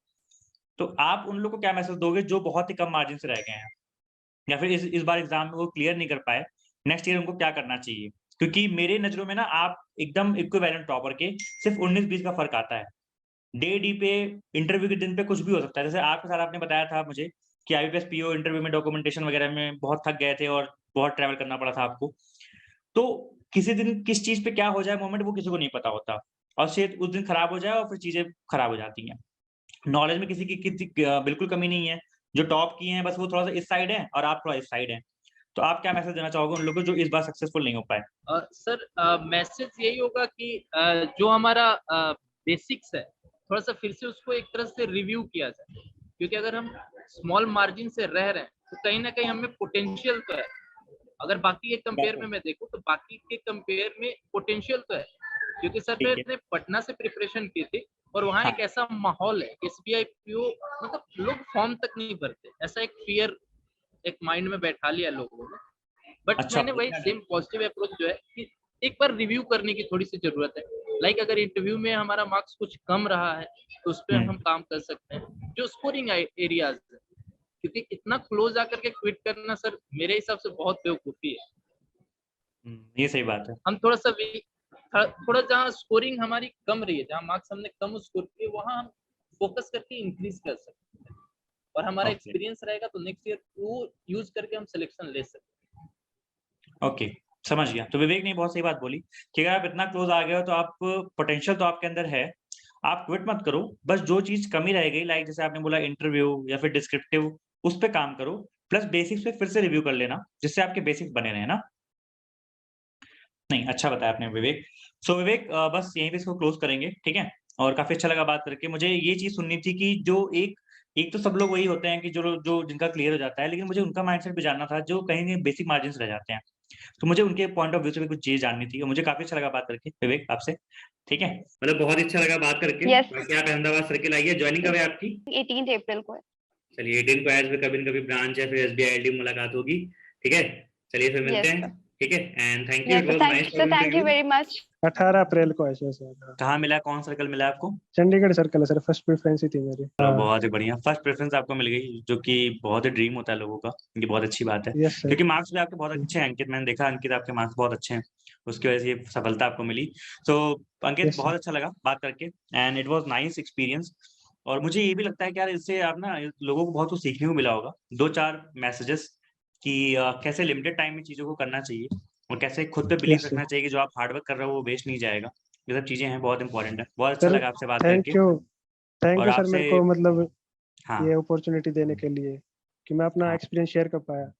तो आप उन लोगों को क्या मैसेज दोगे जो बहुत ही कम मार्जिन से रह गए हैं? या फिर इस बार एग्ज़ाम में वो क्लियर नहीं कर पाए, नेक्स्ट ईयर उनको क्या करना चाहिए? क्योंकि मेरे नज़रों में ना आप एकदम इक्विवेलेंट टॉपर के सिर्फ़ 19-20 का फ़र्क आता है। डे डी पे इंटरव्यू के दिन पे कुछ भी हो सकता है। जैसे आपके साथ आपने बताया था मुझे कि आईबीपीएस पीओ इंटरव्यू में डॉक्यूमेंटेशन वगैरह में बहुत थक गए थे और बहुत ट्रैवल करना पड़ा था आपको। तो किसी दिन किस चीज़ पे क्या हो जाए मोमेंट वो किसी को नहीं पता होता और शायद उस दिन खराब हो जाए और फिर चीज़ें खराब हो जाती हैं। नॉलेज में किसी की बिल्कुल कमी नहीं है। जो टॉप किए हैं बस वो थोड़ा-सा इस साइड है और आप थोड़ा इस साइड हैं। तो आप क्या मैसेज देना चाहोगे उन लोगों को जो इस बार सक्सेसफुल नहीं हो पाए? सर मैसेज यही होगा कि जो हमारा बेसिक्स है थोड़ा सा फिर से उसको एक तरह से रिव्यू किया जाए, क्योंकि अगर हम स्मॉल मार्जिन से रह रहे हैं तो कहीं ना कहीं हमें पोटेंशियल तो है। अगर बाकी के कंपेयर में मैं देखूं तो बाकी के कंपेयर में पोटेंशियल तो है, क्योंकि सर ठीक है। मैंने पटना से प्रिपरेशन की थी और वहाँ हाँ। एक ऐसा माहौल है एसबीआई पीओ, मतलब लोग फॉर्म तक नहीं भरते, ऐसा एक फियर एक माइंड में बैठा लिया लोगों ने। बट अच्छा, मैंने वही सेम पॉजिटिव अप्रोच जो है कि एक बार रिव्यू करने की थोड़ी सी जरूरत है। लाइक अगर इंटरव्यू में हमारा मार्क्स कुछ कम रहा है तो उस पर हम काम कर सकते हैं, जो स्कोरिंग एरियाज है, क्योंकि इतना क्लोज आकर के क्विट करना सर मेरे हिसाब से बहुत बेवकूफी है। ये सही बात है। हम थोड़ा सा थोड़ा जहाँ स्कोरिंग हमारी कम रही है, जहाँ मार्क्स हमने कम स्कोर किए, वहाँ हम फोकस करके इंक्रीज कर सकते हैं और हमारा एक्सपीरियंस रहेगा तो नेक्स्ट ईयर वो यूज करके हम सिलेक्शन ले सकते हैं। ओके, समझ गया। तो विवेक ने बहुत सही बात बोली कि अगर आप इतना क्लोज आ गए हो तो आप पोटेंशियल तो आपके अंदर है, आप क्विट मत करो। बस जो चीज़ कमी रह गई लाइक जैसे आपने बोला इंटरव्यू या फिर डिस्क्रिप्टिव उस पे काम करो, प्लस बेसिक्स पे फिर से रिव्यू कर लेना, जिससे आपके बेसिक्स बने रहें ना। नहीं, अच्छा बताया आपने विवेक। सो विवेक बस यहीं पे इसको क्लोज़ करेंगे, ठीक है? और काफ़ी अच्छा लगा बात करके। मुझे ये चीज़ सुननी थी कि जो एक एक तो सब लोग वही होते हैं कि जो जो जिनका क्लियर हो जाता है, लेकिन मुझे उनका माइंडसेट भी जानना था जो कहीं न बेसिक मार्जिन्स रह जाते हैं। तो मुझे उनके पॉइंट ऑफ व्यू से भी कुछ चीज़ जाननी थी और मुझे काफ़ी अच्छा लगा बात करके विवेक आपसे, ठीक है? मतलब बहुत अच्छा लगा बात करके। Yes. बाकी आप अहमदाबाद सर्किल आइए, ज्वाइनिंग कब है आपकी? 18 अप्रैल को है। चलिए 18 को आज कभी न कभी ब्रांच या फिर एसबीआई एलडी में मुलाकात होगी, ठीक है? चलिए फिर मिलते Yes, हैं, sir. ठीक है? And thank you, Yes, it sir. Was nice talking Thank to you you. very much. 18 April को ऐसे शायद। कहाँ मिला, कौन सर्कल मिला आपको? चंडीगढ़ सर्कल है सर, फर्स्ट प्रेफरेंस ही थी मेरी। चलो बहुत ही बढ़िया, फर्स्ट प्रेफ़रेंस आपको मिल गई, जो कि बहुत ही ड्रीम होता है लोगों का, ये बहुत अच्छी बात है। Yes sir. क्योंकि मार्क्स भी आपके बहुत अच्छे हैं अंकित, मैंने देखा अंकित आपके मार्क्स बहुत अच्छे हैं, उसकी वजह से ये सफलता आपको मिली। तो अंकित यस बहुत सर। अच्छा लगा बात करके and it was nice experience और मुझे ये भी लगता है कि यार इससे आप ना लोगों को बहुत कुछ सीखने को मिला होगा। 2-4 मैसेजेस कि कैसे लिमिटेड टाइम में चीज़ों को करना चाहिए और कैसे खुद पे बिलीव यस सर। रखना चाहिए कि जो आप हार्ड वर्क कर रहे हो वो वेस्ट नहीं जाएगा। ये सब चीज़ें हैं, बहुत इम्पोर्टेंट है। बहुत अच्छा सर लगा आपसे बात थैंक करके यू, थैंक और यू सर आपसे मेरे को मतलब हाँ, ये अपॉर्चुनिटी देने के लिए कि मैं अपना हाँ। एक्सपीरियंस शेयर कर पाया।